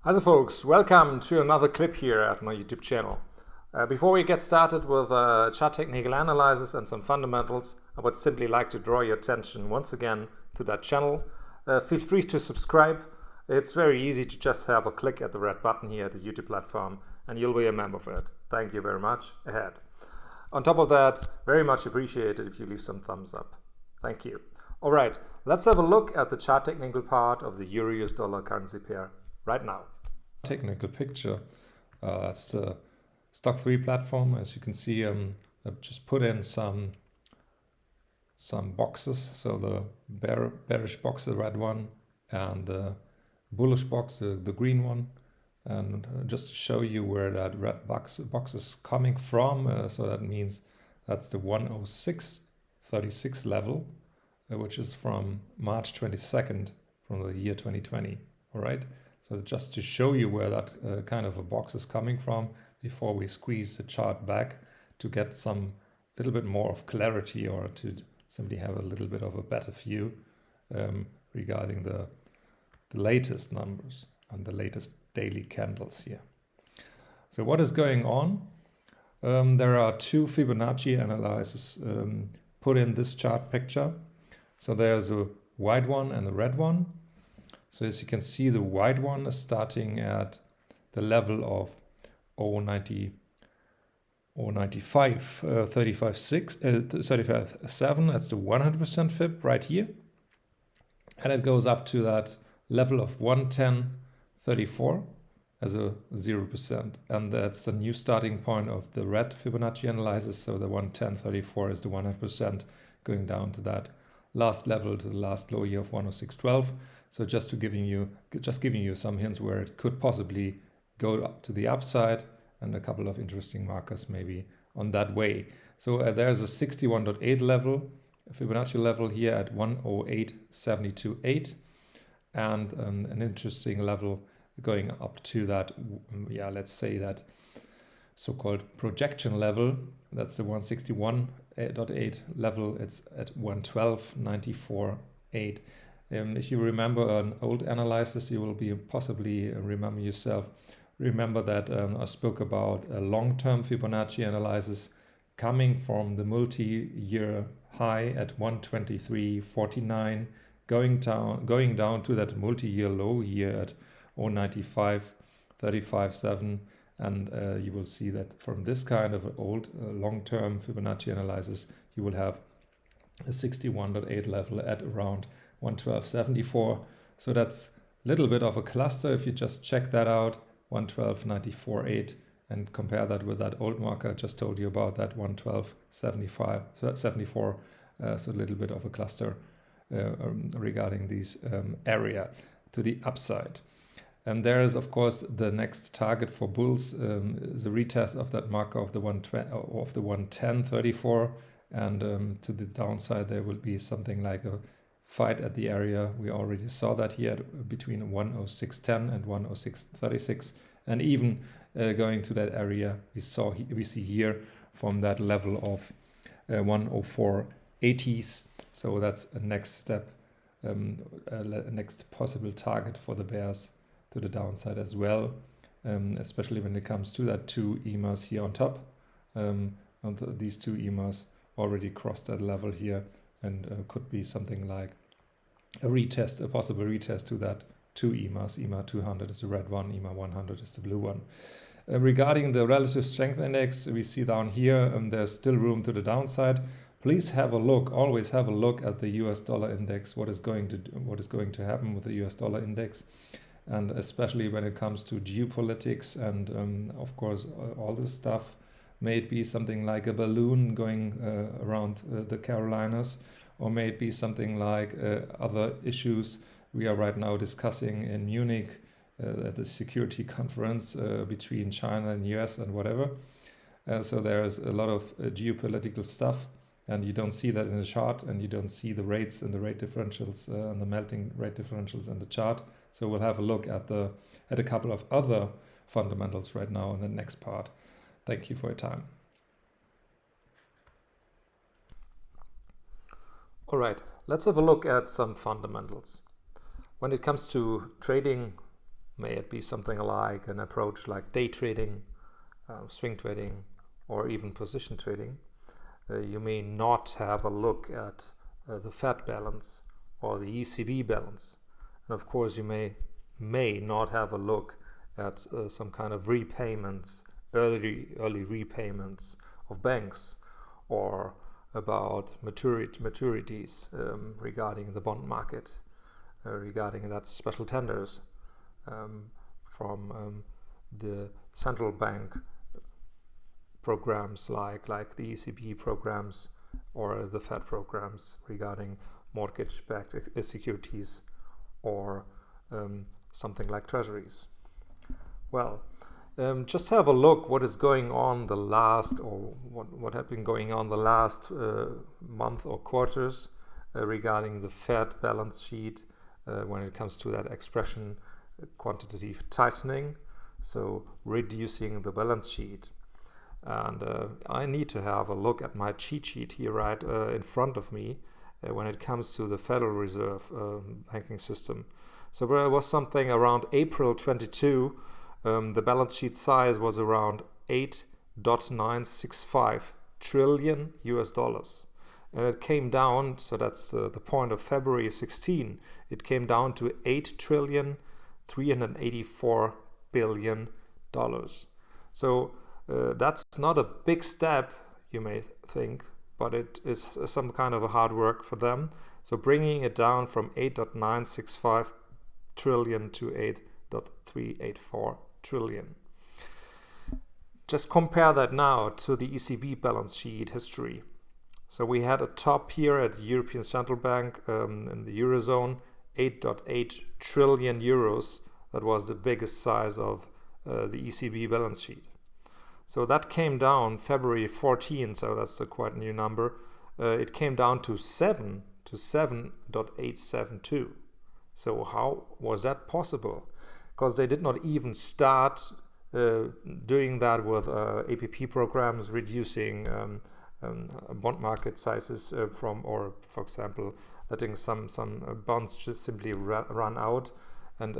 Hi there folks, welcome to another clip here at my YouTube channel. Before we get started with chart technical analysis and some fundamentals, I would simply like to draw your attention once again to that channel. Feel free to subscribe. It's very easy to just have a click at the red button here at the YouTube platform and you'll be a member for it. Thank you very much. Ahead. On top of that, very much appreciated if you leave some thumbs up. Thank you. Alright, let's have a look at the chart technical part of the Euro-US dollar currency pair right now. Technical picture. That's the Stock 3 platform. As you can see, I've just put in some boxes. So the bearish box, the red one, and the bullish box, the green one. And just to show you where that red box is coming from. So that means that's the 106.36 level, which is from March 22nd from the year 2020. All right. So just to show you where that kind of a box is coming from before we squeeze the chart back to get some little bit more of clarity or to simply have a little bit of a better view regarding the latest numbers and the latest daily candles here. So what is going on? There are two Fibonacci analyses put in this chart picture. So there's a white one and a red one. So as you can see, the white one is starting at the level of 35.7. That's the 100% fib right here. And it goes up to that level of 110.34 as a 0%. And that's the new starting point of the red Fibonacci analysis. So the 110.34 is the 100% going down to that last level, to the last low here of 106.12. So just giving you some hints where it could possibly go up to the upside, and a couple of interesting markers maybe on that way. So there's a 61.8 level, a Fibonacci level here at 108.728, and an interesting level going up to that, let's say that so-called projection level. That's the 161.8 level. It's at 112.94.8. If you remember an old analysis, you will be possibly remember that I spoke about a long-term Fibonacci analysis coming from the multi-year high at 123.49, going down to that multi-year low here at 095.357, and you will see that from this kind of old long-term Fibonacci analysis, you will have a 61.8 level at around 112.74. So that's a little bit of a cluster if you just check that out, 112.94.8, and compare that with that old marker I just told you about, that 112.75, so 74. So a little bit of a cluster regarding this area to the upside. And there is, of course, the next target for bulls, the retest of that marker of the 110.34, and to the downside there will be something like a fight at the area. We already saw that here between 106.10 and 106.36, and even going to that area we see here from that level of 104.80s. So that's a next step, a next possible target for the bears to the downside as well, especially when it comes to that two EMAs here on top. And these two EMAs already crossed that level here, and could be something like a possible retest to that two EMAs. EMA 200 is the red one, EMA 100 is the blue one. Regarding the relative strength index, we see down here there's still room to the downside. Please always have a look at the US dollar index, what is going to happen with the US dollar index, and especially when it comes to geopolitics and of course all this stuff. May it be something like a balloon going around the Carolinas, or may it be something like other issues we are right now discussing in Munich at the security conference between China and US and whatever. So there's a lot of geopolitical stuff, and you don't see that in the chart, and you don't see the rates and the rate differentials and the melting rate differentials in the chart. So we'll have a look at a couple of other fundamentals right now in the next part. Thank you for your time. All right, let's have a look at some fundamentals. When it comes to trading May it be something like an approach like day trading, swing trading, or even position trading. You may not have a look at the Fed balance or the ECB balance. And of course, you may not have a look at some kind of repayments, early repayments of banks, or about maturities regarding the bond market, regarding that special tenders from the central bank programs like the ECB programs or the Fed programs regarding mortgage-backed securities or something like treasuries. Well, just have a look what is going on the last, or what had been going on the last month or quarters regarding the Fed balance sheet when it comes to that expression, quantitative tightening, so reducing the balance sheet. And I need to have a look at my cheat sheet here right in front of me when it comes to the Federal Reserve banking system. So there was something around April 22, the balance sheet size was around 8.965 trillion US dollars. And it came down, so that's the point of February 16, it came down to 8.384 trillion dollars. So that's not a big step, you may think, but it is some kind of a hard work for them. So bringing it down from 8.965 trillion to 8.384 trillion. Just compare that now to the ECB balance sheet history. So we had a top here at the European Central Bank in the Eurozone, 8.8 trillion euros. That was the biggest size of the ECB balance sheet. So that came down February 14, so that's a quite new number. It came down to 7.872. So how was that possible? Because they did not even start doing that with APP programs, reducing bond market sizes from, or for example, letting some bonds just simply run out and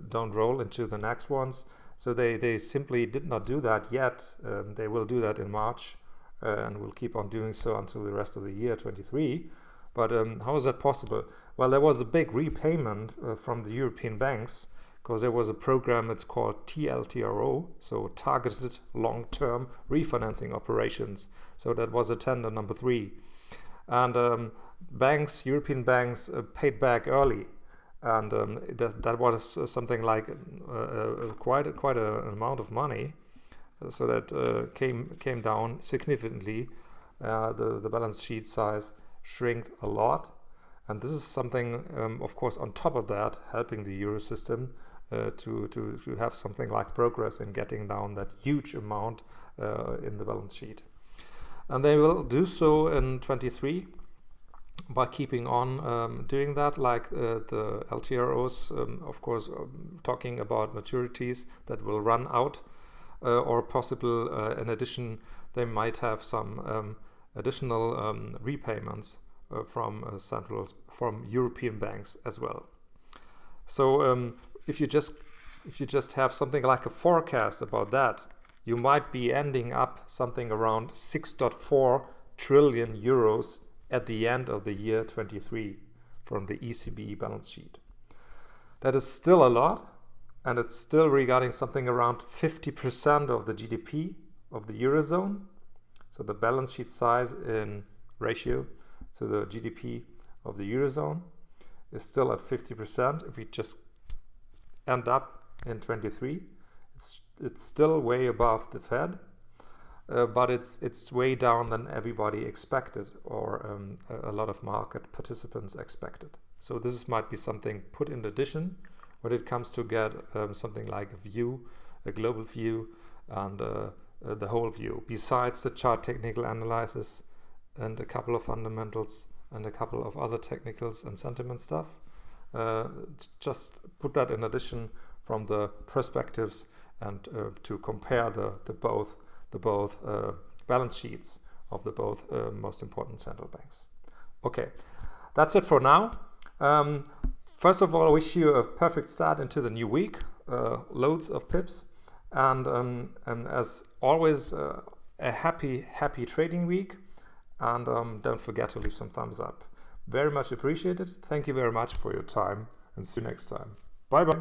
don't roll into the next ones. So they simply did not do that yet. They will do that in March and will keep on doing so until the rest of the year 23. But how is that possible? Well, there was a big repayment from the European banks, because there was a program that's called TLTRO, so Targeted Long-Term Refinancing Operations. So that was a tender number 3. And European banks paid back early. And that was something like quite an amount of money, so that came down significantly. The balance sheet size shrinked a lot, and this is something, of course, on top of that, helping the euro system to have something like progress in getting down that huge amount in the balance sheet. And they will do so in 23. By keeping on doing that, like the LTROs, of course, talking about maturities that will run out, or possible, in addition, they might have some additional repayments from European banks as well. So if you just have something like a forecast about that, you might be ending up something around 6.4 trillion euros at the end of the year 23 from the ECB balance sheet. That is still a lot, and it's still regarding something around 50% of the GDP of the Eurozone. So the balance sheet size in ratio to the GDP of the Eurozone is still at 50%. If we just end up in 23, it's still way above the Fed. But it's way down than everybody expected, or a lot of market participants expected. So this might be something put in addition when it comes to get something like a view, a global view, and the whole view, besides the chart technical analysis and a couple of fundamentals and a couple of other technicals and sentiment stuff. Just put that in addition from the perspectives and to compare the both balance sheets of the both most important central banks. Okay, that's it for now. First of all, I wish you a perfect start into the new week, loads of pips, and as always, a happy trading week, and don't forget to leave some thumbs up. Very much appreciated. Thank you very much for your time, and see you next time. Bye bye.